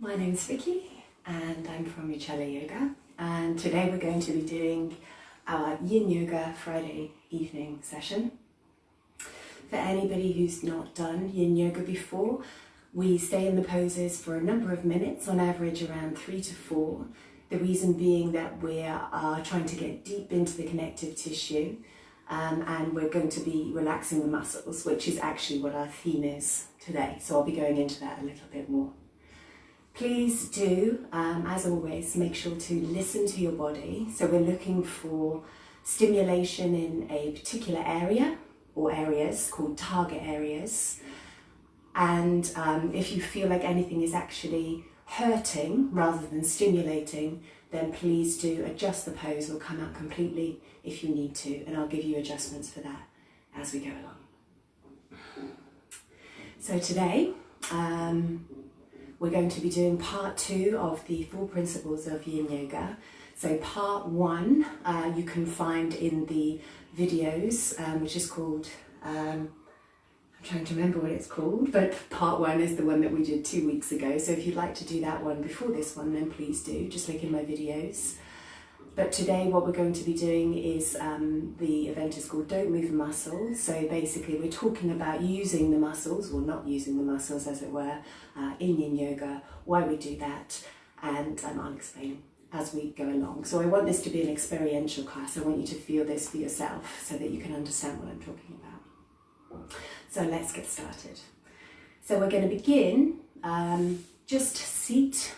My name's Vicky and I'm from Yoga, and today we're going to be doing our Yin Yoga Friday evening session. For anybody who's not done Yin Yoga before, we stay in the poses for a number of minutes, on average around 3 to 4. The reason being that we are trying to get deep into the connective tissue, and we're going to be relaxing the muscles, which is actually what our theme is today. So I'll be going into that a little bit more. Please do, as always, make sure to listen to your body. So we're looking for stimulation in a particular area or areas called target areas. And if you feel like anything is actually hurting rather than stimulating, then please do adjust the pose or come out completely if you need to. And I'll give you adjustments for that as we go along. So today, we're going to be doing part 2 of the 4 principles of Yin Yoga. So part 1 you can find in the videos, which is called, I'm trying to remember what it's called, but part 1 is the one that we did 2 weeks ago. So if you'd like to do that one before this one, then please do, just like in my videos. But today what we're going to be doing is, the event is called Don't Move the Muscles. So basically we're talking about using the muscles, or not using the muscles as it were, in Yin Yoga, why we do that, and I'll explain as we go along. So I want this to be an experiential class. I want you to feel this for yourself so that you can understand what I'm talking about. So let's get started. So we're going to begin, just seat,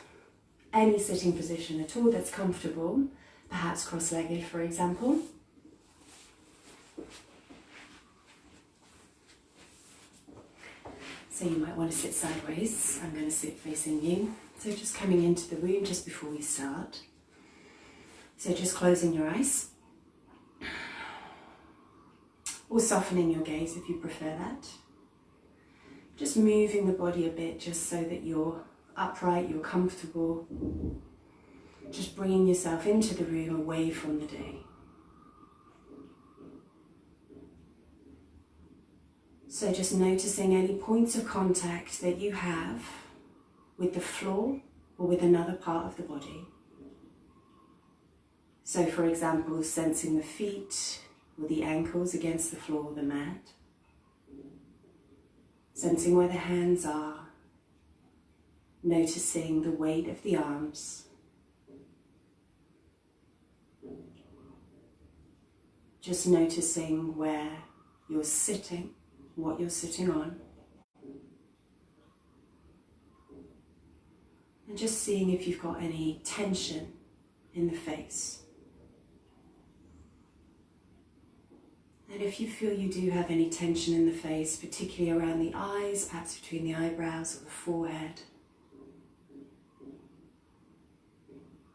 any sitting position at all that's comfortable. Perhaps cross-legged, for example. So you might want to sit sideways. I'm going to sit facing you. So just coming into the room just before we start. So just closing your eyes. Or softening your gaze if you prefer that. Just moving the body a bit just so that you're upright, you're comfortable. Just bringing yourself into the room away from the day. So just noticing any points of contact that you have with the floor or with another part of the body. So for example, sensing the feet or the ankles against the floor or the mat. Sensing where the hands are. Noticing the weight of the arms. Just noticing where you're sitting, what you're sitting on. And just seeing if you've got any tension in the face. And if you feel you do have any tension in the face, particularly around the eyes, perhaps between the eyebrows or the forehead,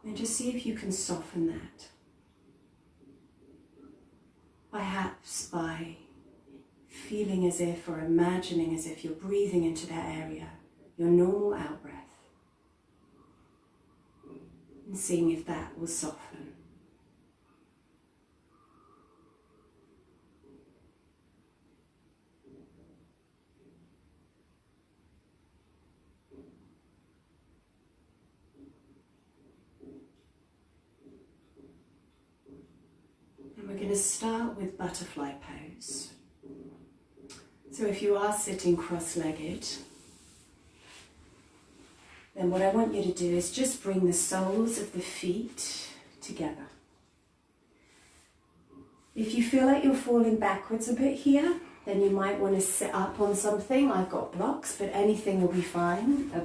then just see if you can soften that. Perhaps by feeling as if, or imagining as if you're breathing into that area, your normal out-breath. And seeing if that will soften. We're going to start with butterfly pose. So if you are sitting cross-legged, then what I want you to do is just bring the soles of the feet together. If you feel like you're falling backwards a bit here, then you might want to sit up on something. I've got blocks, but anything will be fine. A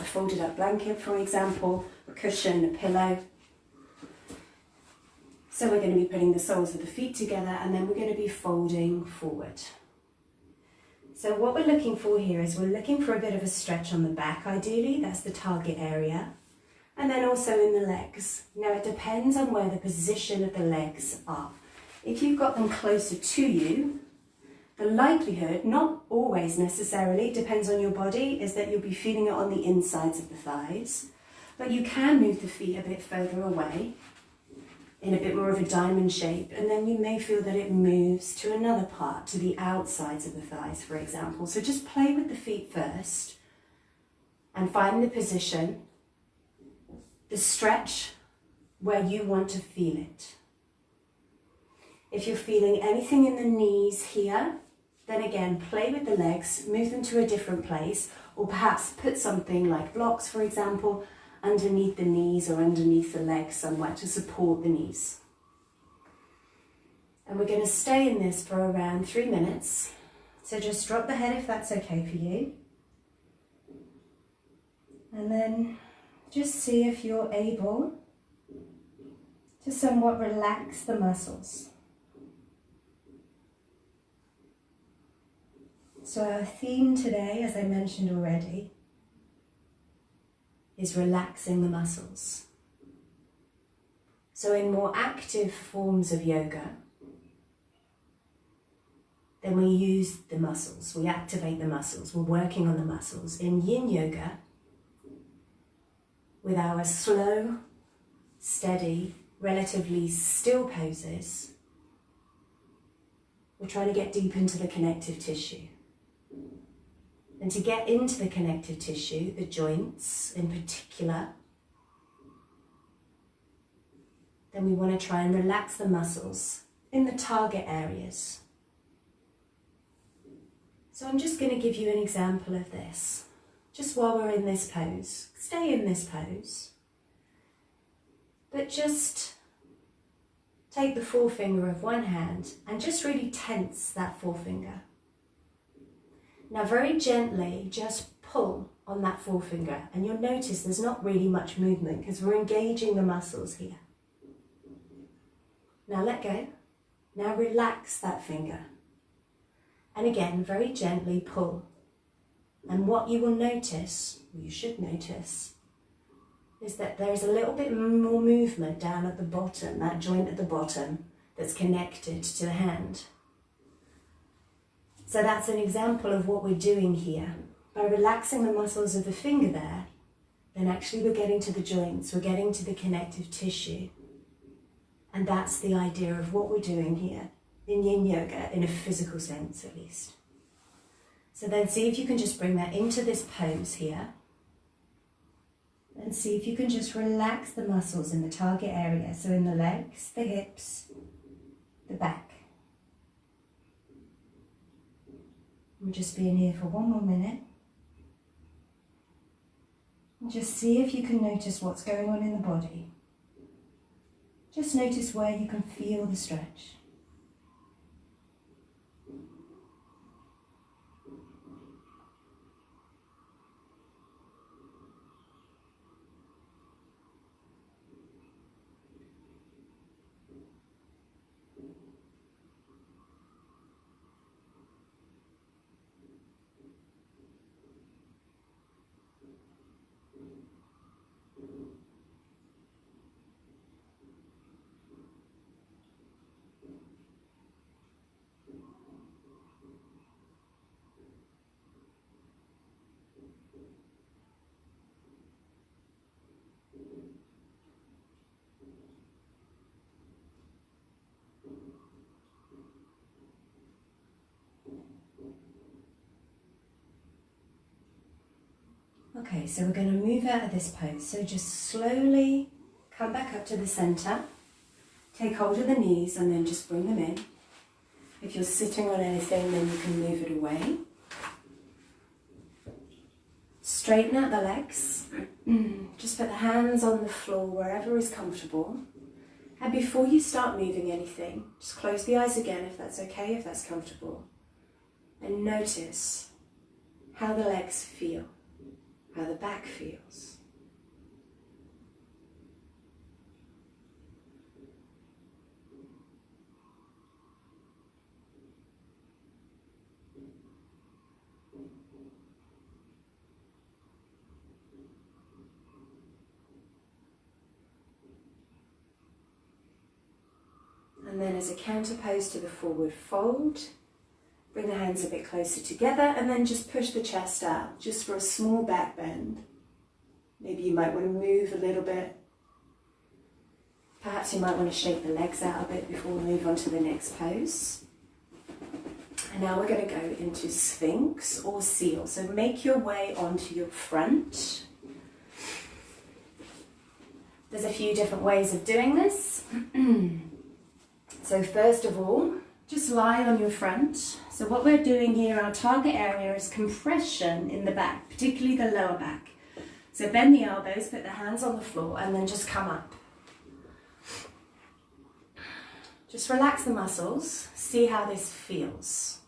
folded up blanket, for example, a cushion, a pillow. So we're going to be putting the soles of the feet together, and then we're going to be folding forward. So what we're looking for here is we're looking for a bit of a stretch on the back, ideally. That's the target area. And then also in the legs. Now it depends on where the position of the legs are. If you've got them closer to you, the likelihood, not always necessarily, depends on your body, is that you'll be feeling it on the insides of the thighs. But you can move the feet a bit further away, in a bit more of a diamond shape, and then you may feel that it moves to another part, to the outsides of the thighs, for example. So just play with the feet first, and find the position, the stretch where you want to feel it. If you're feeling anything in the knees here, then again, play with the legs, move them to a different place, or perhaps put something like blocks, for example, underneath the knees or underneath the legs somewhere to support the knees. And we're going to stay in this for around 3 minutes. So just drop the head if that's okay for you. And then just see if you're able to somewhat relax the muscles. So our theme today, as I mentioned already, is relaxing the muscles. So in more active forms of yoga, then we use the muscles, we activate the muscles, we're working on the muscles. In Yin Yoga, with our slow, steady, relatively still poses, we're trying to get deep into the connective tissue. And to get into the connective tissue, the joints in particular, then we want to try and relax the muscles in the target areas. So I'm just going to give you an example of this. Just while we're in this pose, stay in this pose. But just take the forefinger of one hand and just really tense that forefinger. Now very gently just pull on that forefinger, and you'll notice there's not really much movement because we're engaging the muscles here. Now let go. Now relax that finger. And again, very gently pull. And what you will notice, or you should notice, is that there is a little bit more movement down at the bottom, that joint at the bottom that's connected to the hand. So that's an example of what we're doing here. By relaxing the muscles of the finger there, then actually we're getting to the joints, we're getting to the connective tissue. And that's the idea of what we're doing here in Yin Yoga, in a physical sense at least. So then see if you can just bring that into this pose here. And see if you can just relax the muscles in the target area. So in the legs, the hips, the back. We'll just be in here for 1 more minute. And just see if you can notice what's going on in the body. Just notice where you can feel the stretch. Okay, so we're going to move out of this pose. So just slowly come back up to the center. Take hold of the knees and then just bring them in. If you're sitting on anything, then you can move it away. Straighten out the legs. Just put the hands on the floor wherever is comfortable. And before you start moving anything, just close the eyes again if that's okay, if that's comfortable. And notice how the legs feel. How the back feels. And then as a counterpose to the forward fold, bring the hands a bit closer together and then just push the chest out, just for a small back bend. Maybe you might want to move a little bit. Perhaps you might want to shake the legs out a bit before we move on to the next pose. And now we're going to go into Sphinx or Seal. So make your way onto your front. There's a few different ways of doing this. So first of all, just lie on your front. So what we're doing here, our target area is compression in the back, particularly the lower back. So bend the elbows, put the hands on the floor, and then just come up. Just relax the muscles, see how this feels.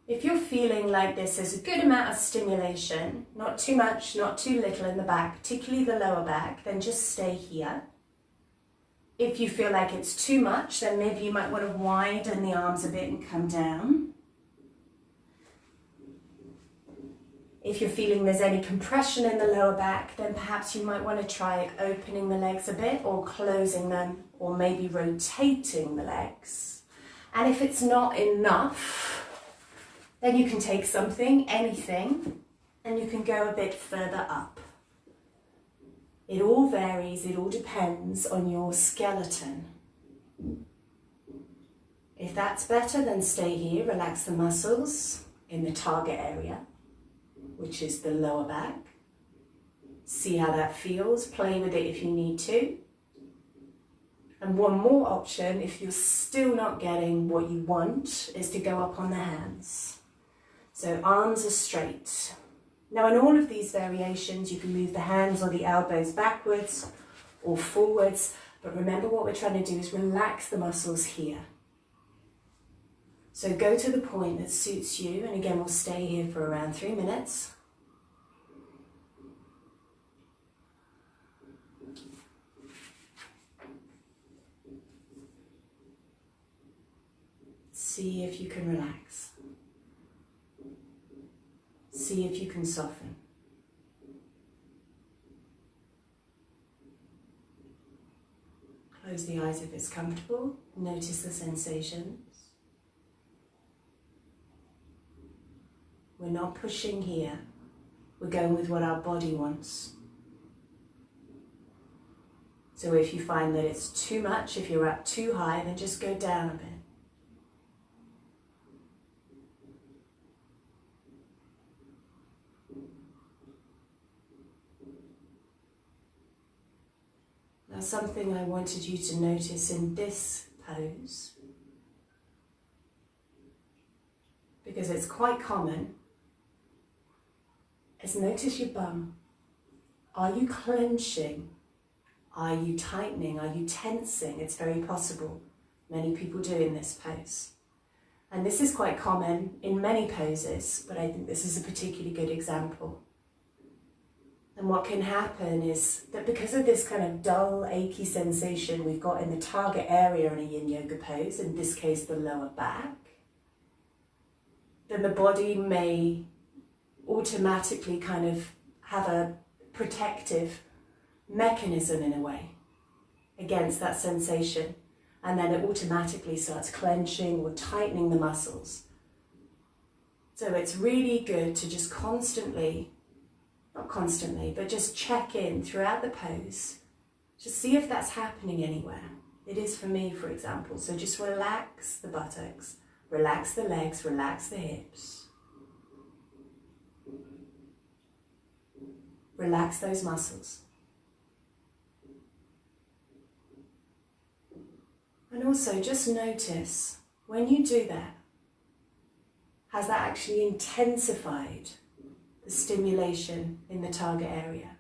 If you're feeling like this is a good amount of stimulation, not too much, not too little in the back, particularly the lower back, then just stay here. If you feel like it's too much, then maybe you might want to widen the arms a bit and come down. If you're feeling there's any compression in the lower back, then perhaps you might want to try opening the legs a bit or closing them, or maybe rotating the legs. And if it's not enough, then you can take something, anything, and you can go a bit further up. It all varies, it all depends on your skeleton. If that's better, then stay here, relax the muscles in the target area, which is the lower back. See how that feels, play with it if you need to. And one more option, if you're still not getting what you want, is to go up on the hands. So arms are straight. Now in all of these variations, you can move the hands or the elbows backwards or forwards, but remember what we're trying to do is relax the muscles here. So go to the point that suits you, and again, we'll stay here for around 3 minutes. See if you can relax. See if you can soften. Close the eyes if it's comfortable. Notice the sensations. We're not pushing here. We're going with what our body wants. So if you find that it's too much, if you're up too high, then just go down a bit. Now, something I wanted you to notice in this pose, because it's quite common, is notice your bum. Are you clenching? Are you tightening? Are you tensing? It's very possible. Many people do in this pose. And this is quite common in many poses, but I think this is a particularly good example. And what can happen is that because of this kind of dull, achy sensation we've got in the target area in a Yin Yoga pose, in this case the lower back, then the body may automatically kind of have a protective mechanism in a way against that sensation, and then it automatically starts clenching or tightening the muscles. So it's really good to just constantly, not constantly, but just check in throughout the pose. Just see if that's happening anywhere. It is for me, for example. So just relax the buttocks, relax the legs, relax the hips. Relax those muscles. And also just notice, when you do that, has that actually intensified the stimulation in the target area?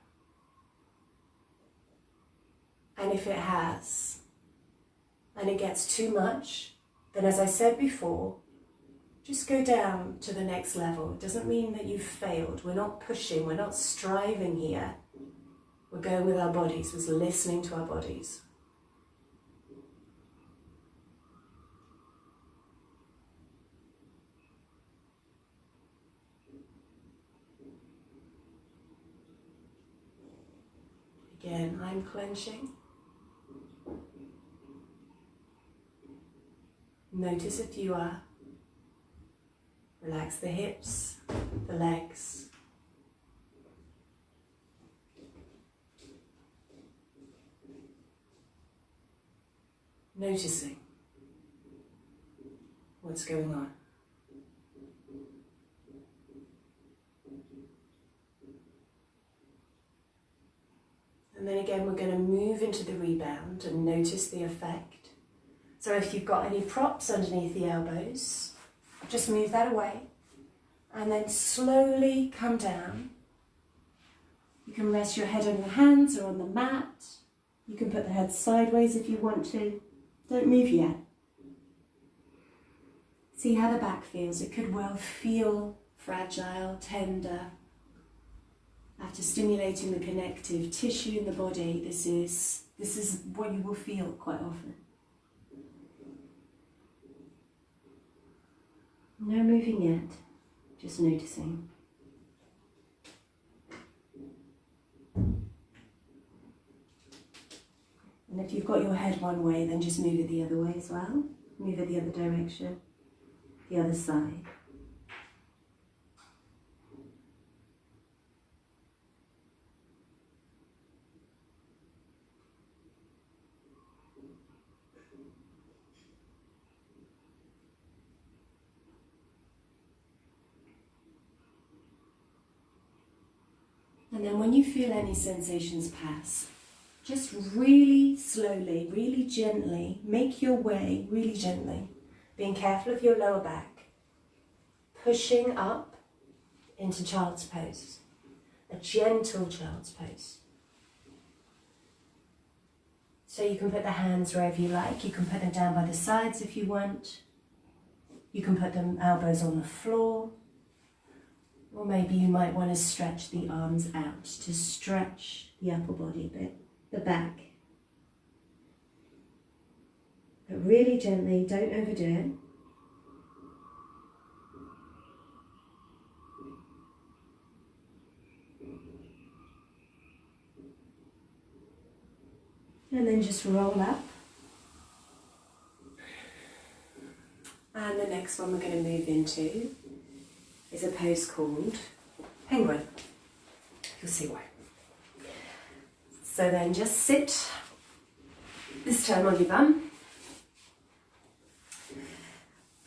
And if it has, and it gets too much, then as I said before, just go down to the next level. It doesn't mean that you've failed. We're not pushing, we're not striving here. We're going with our bodies, we're listening to our bodies. Again, I'm clenching. Notice if you are. Relax the hips, the legs. Noticing what's going on. And then again, we're going to move into the rebound and notice the effect. So if you've got any props underneath the elbows, just move that away. And then slowly come down. You can rest your head on your hands or on the mat. You can put the head sideways if you want to. Don't move yet. See how the back feels. It could well feel fragile, tender. After stimulating the connective tissue in the body, this is what you will feel quite often. No moving yet, just noticing. And if you've got your head one way, then just move it the other way as well. Move it the other direction, the other side. And then when you feel any sensations pass, just really slowly, really gently, make your way really gently, being careful of your lower back, pushing up into child's pose, a gentle child's pose. So you can put the hands wherever you like, you can put them down by the sides if you want, you can put them elbows on the floor, or maybe you might want to stretch the arms out to stretch the upper body a bit, the back. But really gently, don't overdo it. And then just roll up. And the next one we're going to move into is a pose called penguin. You'll see why. So then just sit, this time on your bum.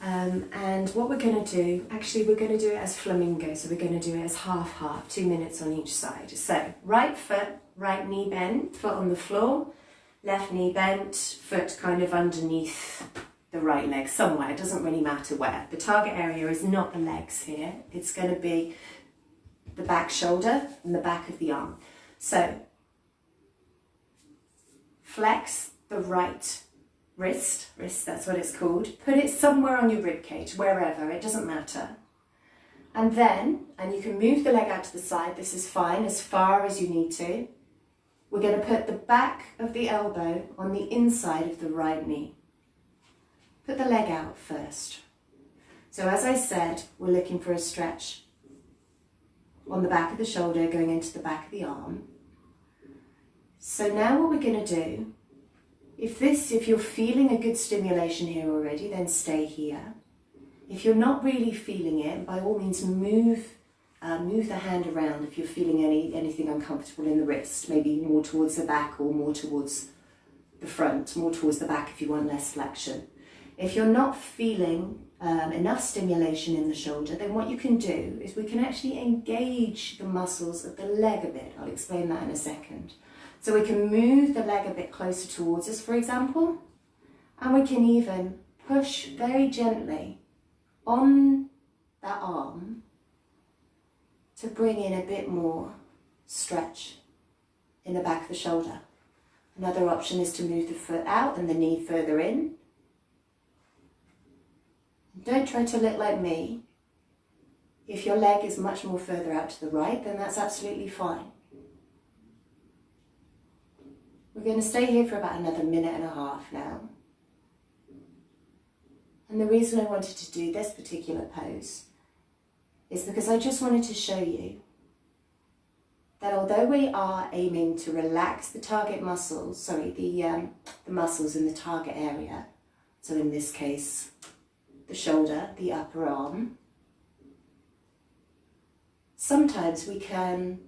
And what we're going to do, actually we're going to do it as flamingo, so we're going to do it as half-half, 2 minutes on each side. So right foot, right knee bent, foot on the floor, left knee bent, foot kind of underneath the right leg somewhere, it doesn't really matter where. The target area is not the legs here, it's going to be the back shoulder and the back of the arm. So flex the right wrist, that's what it's called, put it somewhere on your rib cage, wherever, it doesn't matter. And you can move the leg out to the side, this is fine, as far as you need to. We're going to put the back of the elbow on the inside of the right knee. Put the leg out first. So as I said, we're looking for a stretch on the back of the shoulder going into the back of the arm. So now what we're going to do, if you're feeling a good stimulation here already, then stay here. If you're not really feeling it, by all means move the hand around if you're feeling anything uncomfortable in the wrist, maybe more towards the back or more towards the front, more towards the back if you want less flexion. If you're not feeling enough stimulation in the shoulder, then what you can do is we can actually engage the muscles of the leg a bit. I'll explain that in a second. So we can move the leg a bit closer towards us, for example, and we can even push very gently on that arm to bring in a bit more stretch in the back of the shoulder. Another option is to move the foot out and the knee further in. Don't try to look like me. If your leg is much more further out to the right, then that's absolutely fine. We're going to stay here for about another minute and a half now. And the reason I wanted to do this particular pose is because I just wanted to show you that although we are aiming to relax the target muscles, the muscles in the target area, so in this case, the shoulder, the upper arm, sometimes we can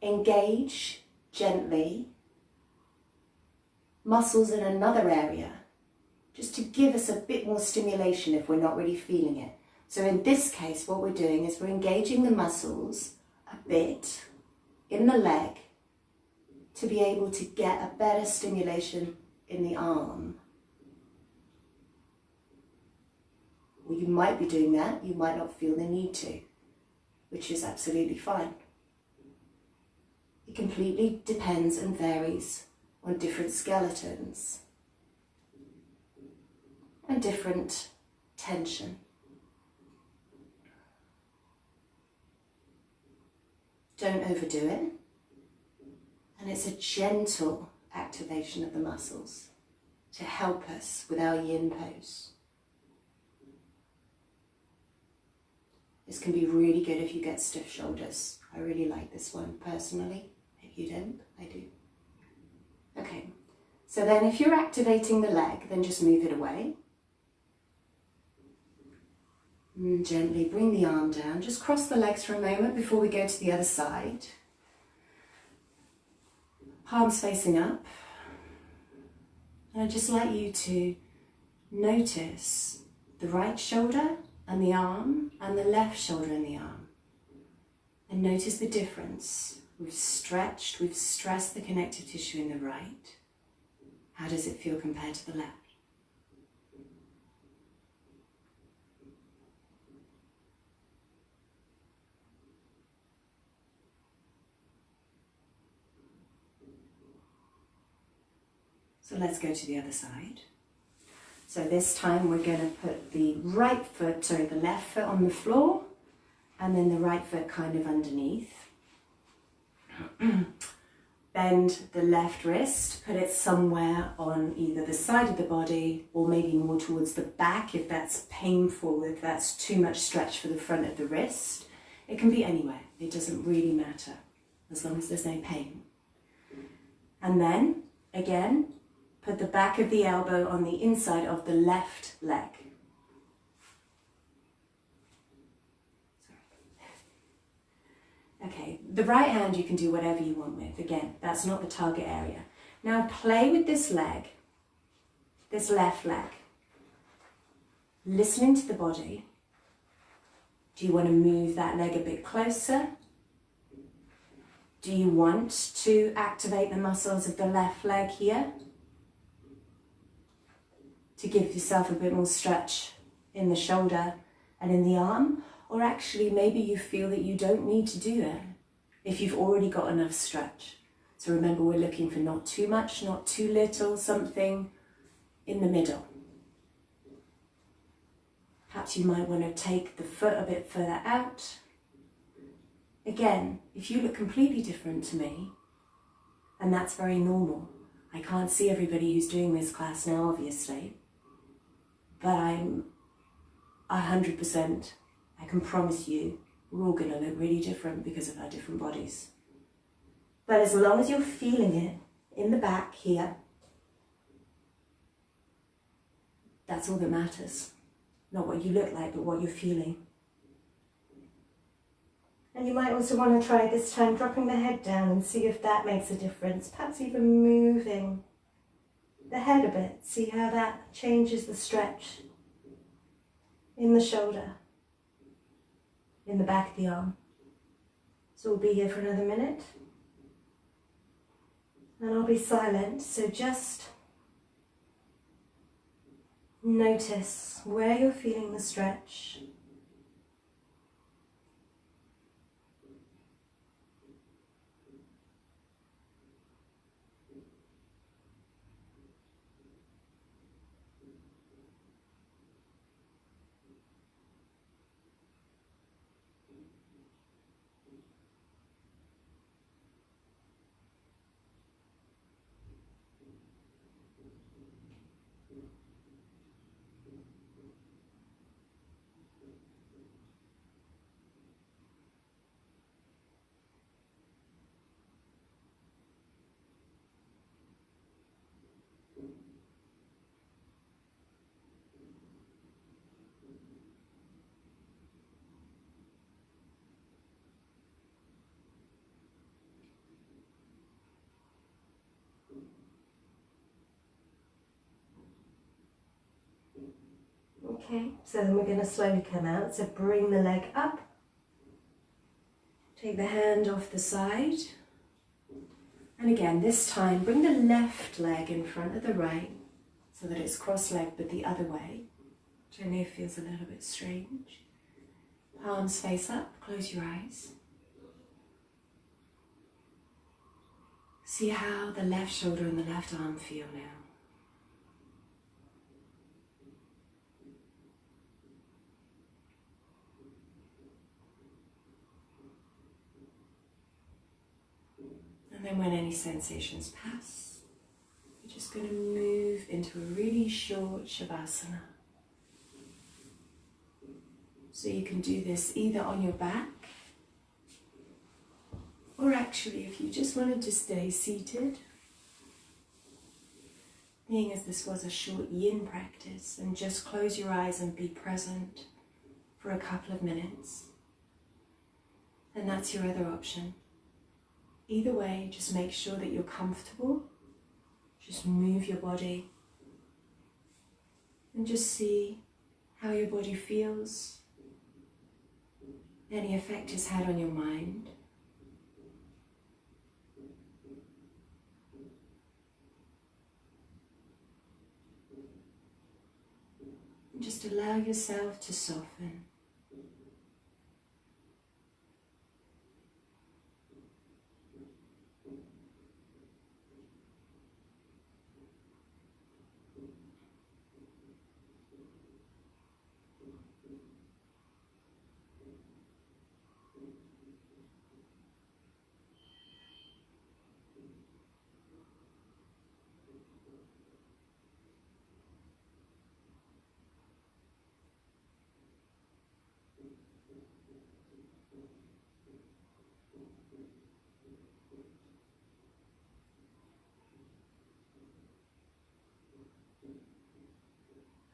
engage gently muscles in another area just to give us a bit more stimulation if we're not really feeling it. So in this case, what we're doing is we're engaging the muscles a bit in the leg to be able to get a better stimulation in the arm. Well, you might be doing that, you might not feel the need to, which is absolutely fine. It completely depends and varies on different skeletons and different tension. Don't overdo it. And it's a gentle activation of the muscles to help us with our yin pose. This can be really good if you get stiff shoulders. I really like this one personally. If you don't, I do. Okay, so then if you're activating the leg, then just move it away. And gently bring the arm down. Just cross the legs for a moment before we go to the other side. Palms facing up. And I'd just like you to notice the right shoulder and the arm and the left shoulder and the arm. And notice the difference. We've stretched, we've stressed the connective tissue in the right. How does it feel compared to the left? So let's go to the other side. So this time we're going to put the left foot on the floor and then the right foot kind of underneath. Bend the left wrist, put it somewhere on either the side of the body or maybe more towards the back if that's painful, if that's too much stretch for the front of the wrist. It can be anywhere, it doesn't really matter as long as there's no pain. And then, again, put the back of the elbow on the inside of the left leg. Okay, the right hand you can do whatever you want with. Again, that's not the target area. Now play with this leg, this left leg. Listening to the body. Do you want to move that leg a bit closer? Do you want to activate the muscles of the left leg here? To give yourself a bit more stretch in the shoulder and in the arm? Or actually maybe you feel that you don't need to do it if you've already got enough stretch. So remember, we're looking for not too much, not too little, something in the middle. Perhaps you might want to take the foot a bit further out. Again, if you look completely different to me, and that's very normal. I can't see everybody who's doing this class now, obviously, but I'm 100%, I can promise you, we're all going to look really different because of our different bodies. But as long as you're feeling it in the back here, that's all that matters. Not what you look like, but what you're feeling. And you might also want to try this time dropping the head down and see if that makes a difference. Perhaps even moving the head a bit. See how that changes the stretch in the shoulder, in the back of the arm. So we'll be here for another minute. And I'll be silent, so just notice where you're feeling the stretch. Okay, so then we're going to slowly come out. So bring the leg up. Take the hand off the side. And again, this time, bring the left leg in front of the right so that it's cross-legged but the other way, which I know feels a little bit strange. Palms face up, close your eyes. See how the left shoulder and the left arm feel now. And then when any sensations pass, you're just going to move into a really short Shavasana. So you can do this either on your back, or actually if you just wanted to stay seated, being as this was a short yin practice, and just close your eyes and be present for a couple of minutes. And that's your other option. Either way, just make sure that you're comfortable. Just move your body and just see how your body feels, any effect it's had on your mind. And just allow yourself to soften.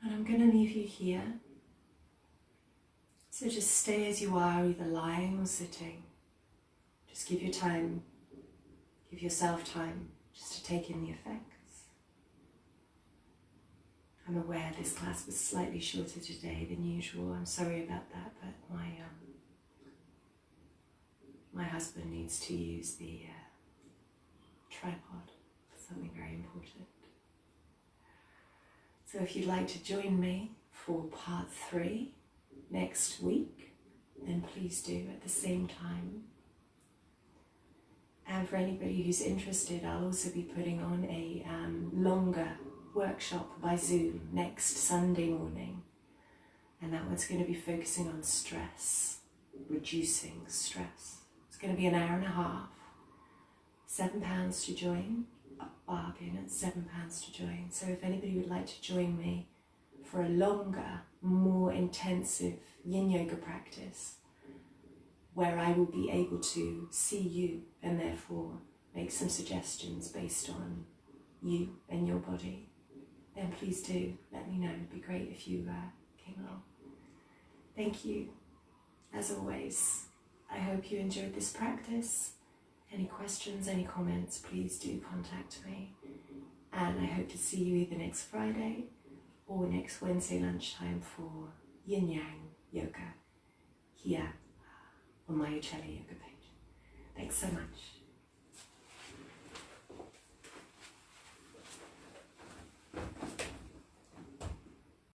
And I'm going to leave you here. So just stay as you are, either lying or sitting. Just give yourself time just to take in the effects. I'm aware this class was slightly shorter today than usual. I'm sorry about that, but my husband needs to use the tripod for something very important. So if you'd like to join me for part 3 next week, then please do at the same time. And for anybody who's interested, I'll also be putting on a longer workshop by Zoom next Sunday morning. And that one's going to be focusing on stress, reducing stress. It's going to be an hour and a half, £7 to join, a bargain at £7 to join. So if anybody would like to join me for a longer, more intensive Yin Yoga practice, where I will be able to see you and therefore make some suggestions based on you and your body, then please do let me know. It'd be great if you came along. Thank you. As always, I hope you enjoyed this practice. Any questions, any comments, please do contact me. And I hope to see you either next Friday or next Wednesday lunchtime for Yin Yang Yoga here on my Yoga page. Thanks so much.